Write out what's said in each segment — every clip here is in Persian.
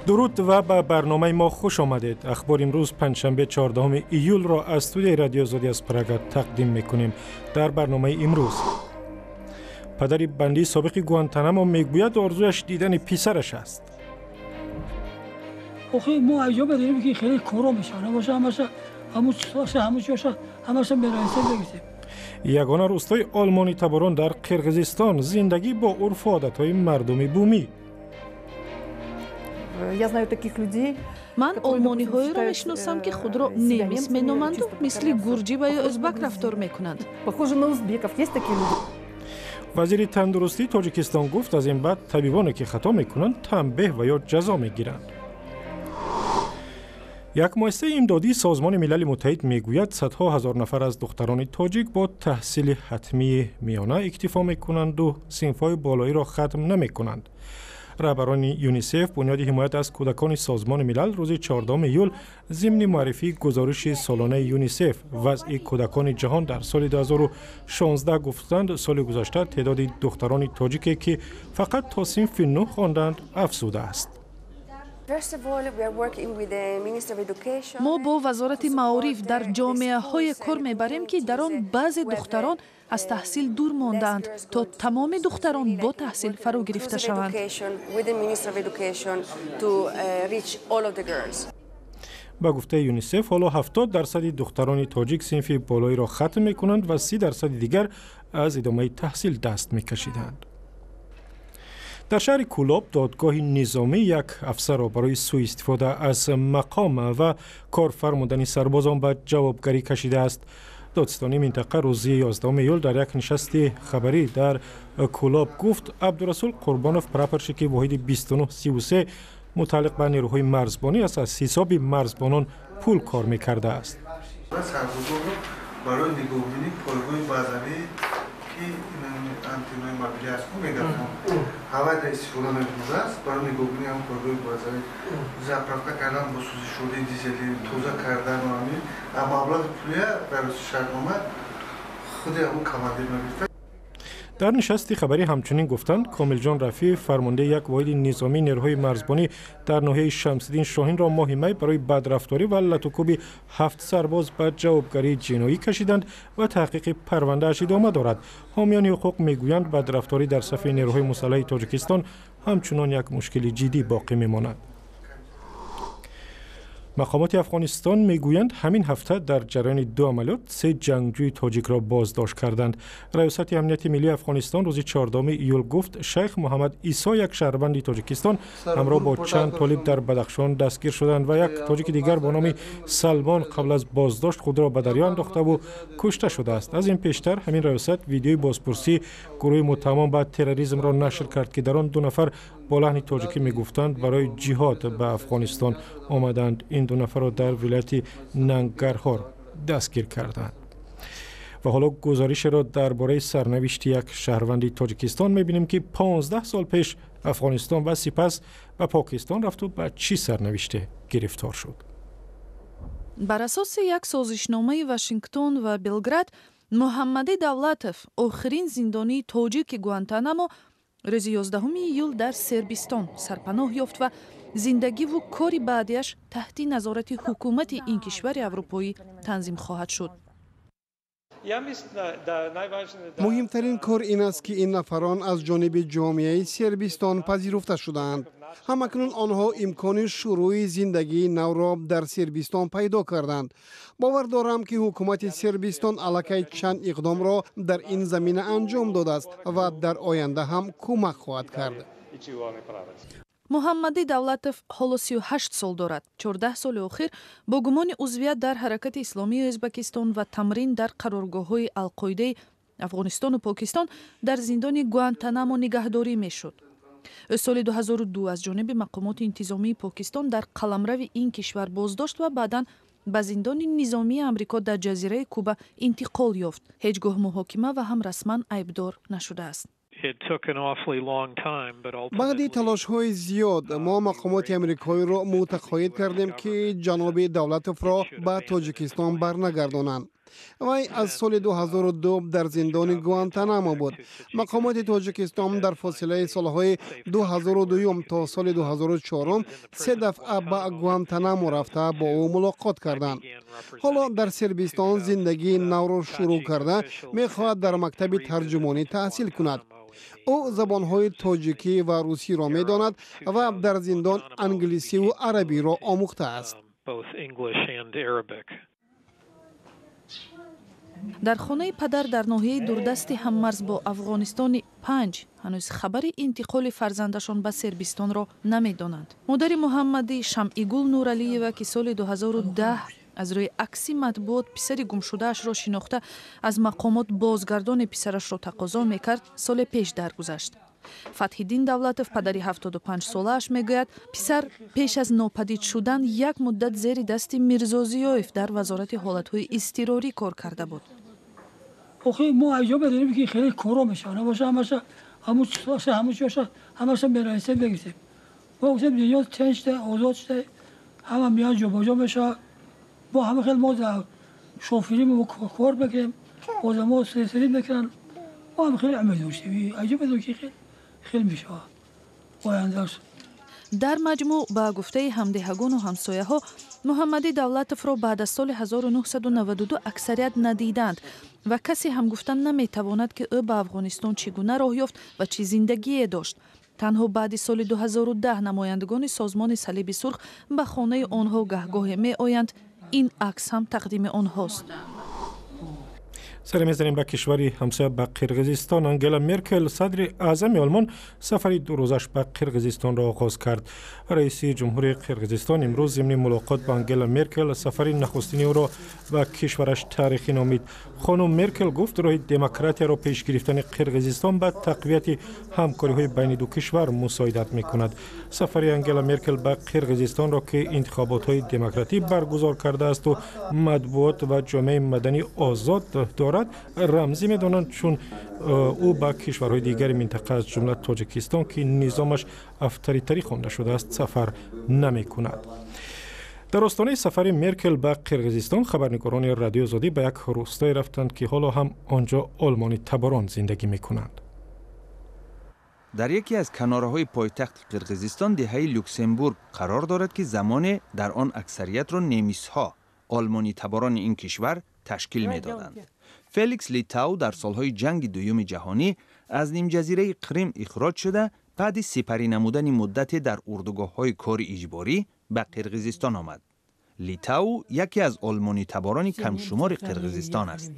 درود و به برنامه ما خوش آمدید. اخبار امروز پنجشنبه 14 ایول را از استودیوی رادیو آزادی از پراگ تقدیم میکنیم. در برنامه امروز پدر بندی سابق گوانتانامو میگوید آرزویش دیدن پسرش است. آخه ما ایام داریم که خیلی کارا میشه، نباشه همش برایسته بگیریم. یگانه روستای آلمانی تباران در قرقیزستان زندگی با عرف و عادت‌های مردم بومی. من آلمانی‌هایی را میشناسم که خود را نمیس مینامند و مثل گرجی و یا ازبک رفتار میکنند. وزیر تندرستی تاجیکستان گفت از این بعد طبیبانی که خطا میکنند تنبیه و یا جزا میگیرند. یک مؤسسه امدادی سازمان ملل متحد میگوید صدها هزار نفر از دختران تاجیک با تحصیل حتمی میانه اکتفا میکنند و صنف‌های بالایی را ختم نمیکنند. رهبران یونیسف بنیاد حمایت از کودکان سازمان ملل روز 14 ایول ضمن معرفی گزارش سالانه یونیسف وضع کودکان جهان در سال 2016 گفتند سال گذشته تعداد دختران تاجیکی که فقط تا صنف 9 خواندند افزوده است. ما با وزارت معارف در جامعه های کار میبریم که در آن بعضی دختران از تحصیل دور ماندند تا تمام دختران با تحصیل فرا گرفته شوند. با گفته یونیسف حالا 70% دختران تاجیک صنف بالایی را ختم میکنند و 30% دیگر از ادامه تحصیل دست میکشیدند. در شهر کولاب دادگاه نظامی یک افسر را برای سوء استفاده از مقام و کار فرمودن سربازان به جوابگری کشیده است. دادستانی منطقه روز 11 ایول در یک نشست خبری در کولاب گفت عبدالرسول قربانوف پراپرشیک واحد 2933 متعلق به نیروهای مرزبانی است از حساب مرزبانان پول کار میکرده است. برای نگهداری پایگاه بازاری که انتنای مبلی است میگفتم هوا در استفاده نمی‌کنه است برای نگهداری هم پایگاه بازاری زاپرافتا کردن با سوزش شده دیزلی توزیع کردن و همین مبلغ پولی برای شهرنامه خود اون کماندیر میگفت. در نشست خبری همچنین گفتند کامل جان رفیع فرمانده یک واحد نظامی نیروهای مرزبانی در ناحیه شمس‌الدین شاهین را ماه می برای بدرفتاری و لطوکوب 7 سرباز به جوابگری جنایی کشیدند و تحقیق پرونده اش ادامه دارد. حامیان حقوق میگویند بدرفتاری در صف نیروهای مسلح تاجیکستان همچنان یک مشکل جدی باقی میماند. مقامات افغانستان میگویند همین هفته در جریان 2 عملیات 3 جنگجوی تاجیک را بازداشت کردند. ریاست امنیت ملی افغانستان روز 14 ایول گفت شیخ محمد عیسی یک شهروند تاجیکستان همراه با چند طالب در بدخشان دستگیر شدند و یک تاجیک دیگر با نام سلمان قبل از بازداشت خود را به دریا انداخته و کشته شده است. از این پیشتر همین ریاست ویدیوی بازپرسی گروه متهم به تروریسم را نشر کرد که در آن 2 نفر با لحن تاجیکی میگفتند برای جهاد به افغانستان آمدند. این 2 نفر را در ولایت ننگرهار دستگیر کردند. و حالا گزارش را درباره سرنوشت یک شهروند تاجیکستان میبینیم که 15 سال پیش افغانستان و سپس به پاکستان رفت و به چی سرنوشت گرفتار شد. بر اساس یک سازشنامه واشنگتن و بلگراد محمد دولتوف آخرین زندانی تاجیک گوانتانامو روز 11 ایول در سربستان سرپناه یافت و زندگی و کاری بعدیش تحت نظارت حکومت این کشور اروپایی تنظیم خواهد شد. مهمترین کار این است که این نفران از جانب جامعه سربستان پذیرفته شدند. همکنون آنها امکان شروع زندگی نو را در سربستان پیدا کردند. باور دارم که حکومت سربستان الکی چند اقدام را در این زمینه انجام داده است و در آینده هم کمک خواهد کرد. محمد دولتوف حالا 38 سال دارد. 14 سال اخیر با گمان عضویت در حرکت اسلامی ازبکستان و تمرین در قرارگاه‌های القاعده افغانستان و پاکستان در زندان گوانتانامو نگهداری میشد. سال 2002 از جانب مقامات انتظامی پاکستان در قلمرو این کشور بازداشت و بعداً به زندان نظامی آمریکا در جزیره کوبا انتقال یافت. هیچگاه محاکمه و هم رسما عیبدار نشده است. بعد تلاش‌های زیاد ما مقامات امریکایی را متقاعد کردیم که جناب دولتوف را به تاجیکستان برنگردانند. وی از سال 2002 در زندان گوانتانامو بود. مقامات تاجیکستان در فاصله سالهای 2002 تا سال 2004 سه دفعه به گوانتانامو رفته با او ملاقات کردند. حالا در سربستان زندگی نو را شروع کرده می‌خواهد در مکتب ترجمانی تحصیل کند. او زبان‌های تاجیکی و روسی را می‌داند و در زندان انگلیسی و عربی را آموخته است. در خانه پدر در ناحیه دوردست هممرز با افغانستان 5 هنوز خبری انتقال فرزندشان به سربستان را نمی‌دانند. مادر محمدی شمعیگل نورالیوا که سال 2010 از روی عکسی مطبوعات پسر گم شده‌اش را شناخته از مقامات بازگردان پسرش را تقاضا می‌کرد، سال پیش درگذشت. فتح‌الدین دولتов پدری 75 ساله‌اش میگوید پسر پیش از ناپدید شدن یک مدت زیر دست میرزا ضیاءов در وزارت حالت‌های اضطراری کار کرده بود. آخه ما اجازه بدیم که خیلی کارا میشه، نباشه همش برایسته بگیریم. ما گفتیم دنیا تنش ده، آزاد شده، همه میان جابجا میشه. با همه خیلی ما در شوفیری ما کار بکنیم، باز ما سری بکنن. ما هم خیلی عمل داشتیم. اجازه بدیم که خیلی میشه. آینده‌اش. در مجموع با گفته همدهگان و همسایه‌ها محمدی دولتов را بعد از سال 1992 اکثریت ندیدند و کسی هم گفتن نمیتواند که او به افغانستان چگونه راه یافت و چه زندگی داشت. تنها بعد سال 2010 نمایندگان سازمان صلیب سرخ به خانه آنها گهگاه می آیند. این عکس هم تقدیم آنهاست. سر می‌زنیم به کشوری همسایه به قرقیزستان. انگلا مرکل صدر اعظم آلمان سفری 2 روزش به قرقیزستان را آغاز کرد. رئیس جمهور قرقیزستان امروز ضمن ملاقات با انگلا مرکل سفری نخستین او را به کشورش تاریخی نامید. خانم مرکل گفت راه دموکراسی را پیش گرفتن قرقیزستان به تقویت همکاری‌های بین دو کشور مساعدت می‌کند. سفر انگلا مرکل به قرقیزستان را که انتخابات‌های دموکراتیک برگزار کرده است و مطبوعات و جامعه مدنی آزاد دارد رمزی می‌دانند، چون او با کشورهای دیگر منطقه از جمله تاجیکستان که نظامش افطاریتری خوانده شده است سفر نمی‌کند. در آستانه سفر مرکل به قرقیزستان خبرنگاران رادیو آزادی به یک روستای رفتند که حالا هم آنجا آلمانی تباران زندگی می‌کنند. در یکی از کناره‌های پایتخت قرقیزستان دهه لوکسمبورگ قرار دارد که زمان در آن اکثریت را نمیس‌ها آلمانی تباران این کشور تشکیل می‌دادند. فلیکس لیتاو در سالهای جنگ دوم جهانی از نیمجزیره قرم اخراج شده بعد سپری نمودن مدت در اردوگاه‌های کار اجباری به قرقیزستان آمد. لیتاو یکی از آلمانی تباران کم شمار قرقیزستان است.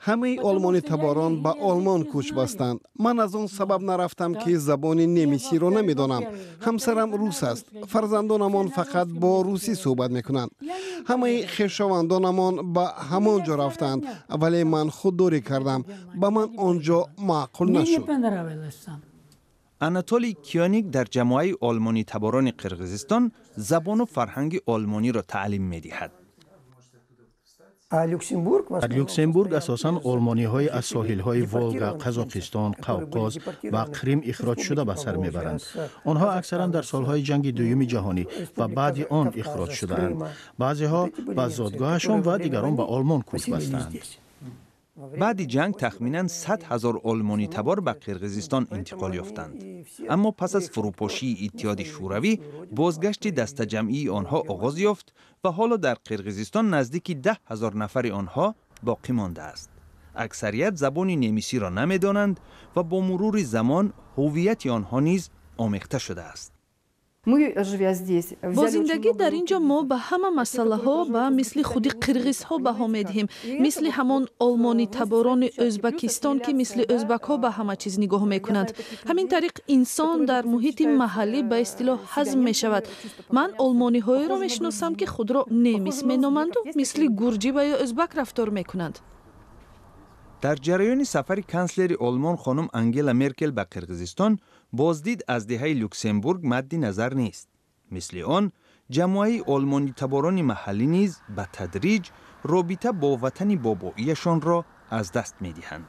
همه آلمانی تباران به آلمان کوچ بستند. من از آن سبب نرفتم که زبان نمیسی را نمیدانم. همسرم روس است. فرزندانمان فقط با روسی صحبت میکنند. همه خویشاوندانمان به همان جا رفتند، ولی من خودداری کردم. به من آنجا معقول نشد. آناتولی کیانیک در جماعه آلمانی تباران قرقیزستان زبان و فرهنگ آلمانی را تعلیم می‌دهد. در لوکسمبورگ اساساً آلمانی‌های از ساحل‌های ولگا، قزاقستان، قوقاز و قرم اخراج شده به سر می‌برند. آنها اکثراً در سال‌های جنگ دوم جهانی و بعد آن اخراج شدند. بعضی‌ها به زادگاهشان و دیگران به آلمان کوچ بستند. بعد جنگ تخمیناً 100,000 آلمانی تبار به قرقیزستان انتقال یافتند. اما پس از فروپاشی اتحاد شوروی بازگشت دسته جمعی آنها آغاز یافت و حالا در قرقیزستان نزدیک 10,000 نفر آنها باقی مانده است. اکثریت زبان نمیسی را نمی‌دانند و با مرور زمان هویت آنها نیز آمیخته شده است. با زندگی در اینجا ما به همه مسئله ها و مثل خودی قرغیز ها بها میدهیم، مثل همان آلمانی تباران ازبکستان که مثل ازبک ها به همه چیز نگاه میکنند. همین طریق انسان در محیط محلی به اصطلاح هضم می شود. من آلمانی هایی را میشناسم که خود را نمیس مینامند و مثل گرجی و یا ازبک رفتار میکنند. در جریان سفر کانسلر آلمان خانم انگلا مرکل به قرقیزستان بازدید از دهه لوکسمبورگ مد نظر نیست. مثل آن جماعه آلمانی تباران محلی نیز به تدریج رابطه با وطن باباییشان را از دست می‌دهند.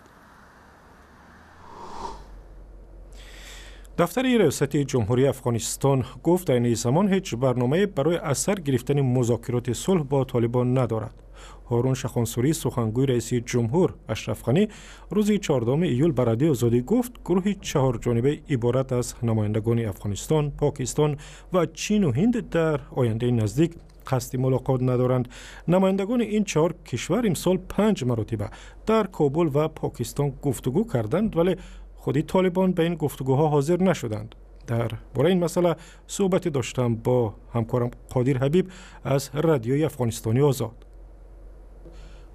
دفتر ریاست جمهوری افغانستان گفت در این زمان هیچ برنامه برای اثر گرفتن مذاکرات صلح با طالبان ندارد. هارون شخانسوری سخنگوی رئیس جمهور اشرف غنی روز 14 ایول به رادیو آزادی گفت گروه 4 جانبه عبارت از نمایندگان افغانستان، پاکستان و چین و هند در آینده نزدیک قصد ملاقات ندارند. نمایندگان این 4 کشور امسال 5 مرتبه در کابل و پاکستان گفتگو کردند ولی خودی طالبان به این گفتگوها حاضر نشدند. در باره این مسئله صحبت داشتم با همکارم قادر حبیب از رادیوی افغانستانی آزاد.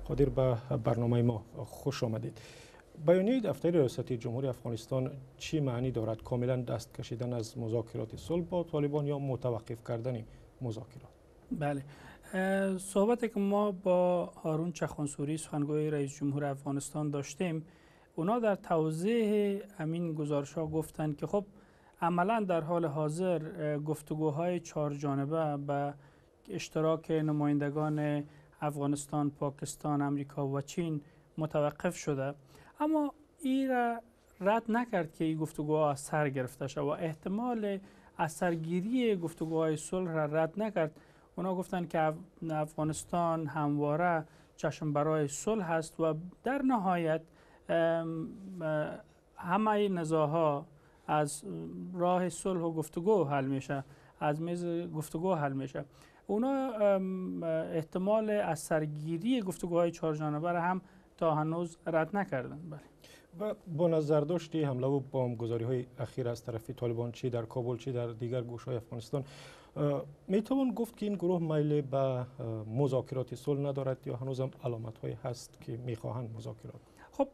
قادر، به برنامه ما خوش آمدید. بیانیه دفتر ریاست جمهوری افغانستان چی معنی دارد؟ کاملا دست کشیدن از مذاکرات صلح با طالبان یا متوقف کردن مذاکرات؟ بله، صحبتی که ما با هارون شخانسوری سخنگوی رئیس جمهور افغانستان داشتیم، اونا در توضیح همین گزارش‌ها گفتند که خب عملا در حال حاضر گفتگوهای 4 جانبه به اشتراک نمایندگان افغانستان، پاکستان، امریکا و چین متوقف شده، اما این را رد نکرد که این گفتگوها از سر گرفته شد و احتمال از سرگیری گفتگوهای صلح را رد نکرد. اونا گفتند که افغانستان همواره چشم برای صلح است و در نهایت همه نزاعها از راه صلح و گفتگو حل میشه، از میز گفتگو حل میشه. اونا احتمال از سرگیری گفتگوهای 4 جانبه را هم تا هنوز رد نکردن. بله. و با نظر داشتی حمله و بمبگذاری های اخیر از طرف طالبان چی در کابل چی در دیگر گوشه‌های افغانستان، میتوان گفت که این گروه میل به مذاکرات صلح ندارد یا هنوزم علامت های هست که میخواهند مذاکرات؟ خب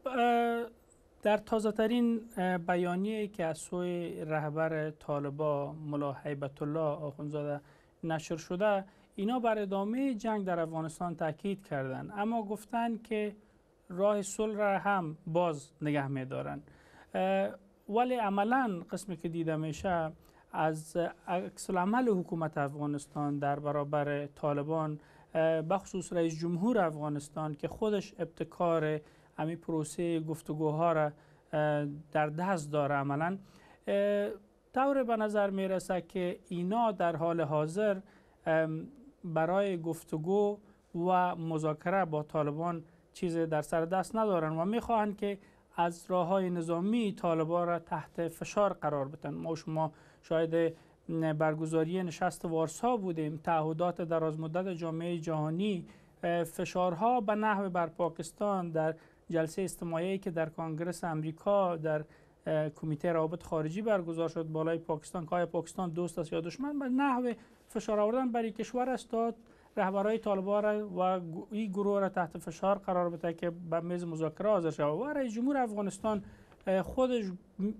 در تازه ترین بیانیه‌ای که از سوی رهبر طالبان ملا هیبت الله آخوندزاده نشر شده، اینا بر ادامه جنگ در افغانستان تاکید کردند، اما گفتند که راه صلح را هم باز نگه می‌دارند. ولی عملاً قسمی که دیده میشه از عکس العمل حکومت افغانستان در برابر طالبان، بخصوص رئیس جمهور افغانستان که خودش ابتکار همین پروسه گفتگوها را در دست داره، عملاً طور به نظر میرسه که اینا در حال حاضر برای گفتگو و مذاکره با طالبان چیز در سر دست ندارن و میخواهند که از راههای نظامی طالبان را تحت فشار قرار بدن. ما شما شاید برگزاری نشست وارسا بودیم، تعهدات درازمدت جامعه جهانی، فشارها به نحو بر پاکستان در جلسه اجتماعی که در کنگره امریکا در کمیته روابط خارجی برگزار شد بالای پاکستان که آیا پاکستان دوست است یا دشمن، به نحو فشار آوردن برای کشور است داد رهبرای طالبان را و این گروه را تحت فشار قرار بده که به میز مذاکره حاضر شود. و رئیس جمهور افغانستان خودش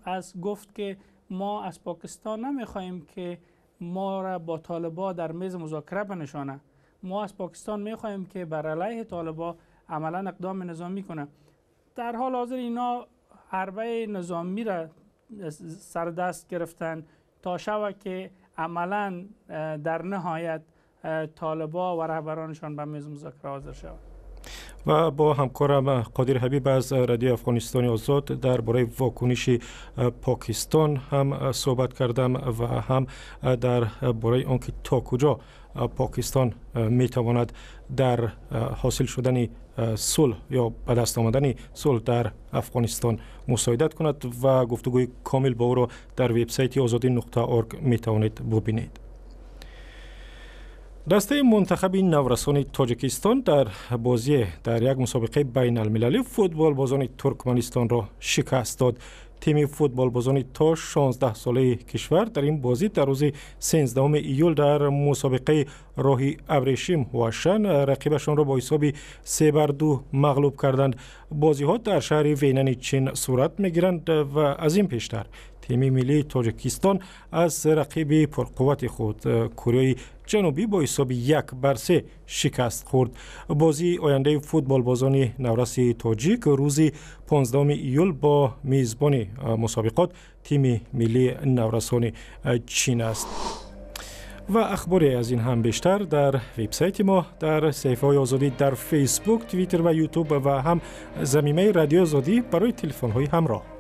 از گفت که ما از پاکستان نمیخواهیم که ما را با طالبان در میز مذاکره بنشانه، ما از پاکستان میخواهیم که بر علیه طالبان عملا اقدام نظامی کنه. در حال حاضر اینا حربه نظامی را سر دست گرفتن تا شود که عملا در نهایت طالبان و رهبرانشان به میز مذاکره حاضر شود. و با همکارم قادر حبیب از رادیو افغانستانی آزاد درباره واکنش پاکستان هم صحبت کردم و هم درباره آنکه تا کجا پاکستان میتواند در حاصل شدن صلح یا به دست آمدن صلح در افغانستان مساعدت کند و گفتگوی کامل با او را در وبسایت azadi.org میتوانید ببینید. دسته منتخب نورسان تاجیکستان در بازی در یک مسابقه بین المللی فوتبال بازان ترکمنستان را شکست داد. تیم فوتبال بازان تا 16 ساله کشور در این بازی در روز 13 ایول در مسابقه راهی ابریشم و شن رقیبشان را با حساب 3-2 مغلوب کردند. بازی ها در شهر وینن چین صورت میگیرند و از این پیشتر تیم ملی تاجیکستان از رقیب پرقوت خود کره جنوبی با حساب 1-3 شکست خورد. بازی آینده فوتبال بازان نورس تاجیک روز 15 ایول با میزبان مسابقات تیم ملی نورسان چین است. و اخباری از این هم بیشتر در وبسایت ما، در صفحه های آزادی در فیسبوک، توییتر و یوتیوب و هم زمینه رادیو آزادی برای تلفن های همراه.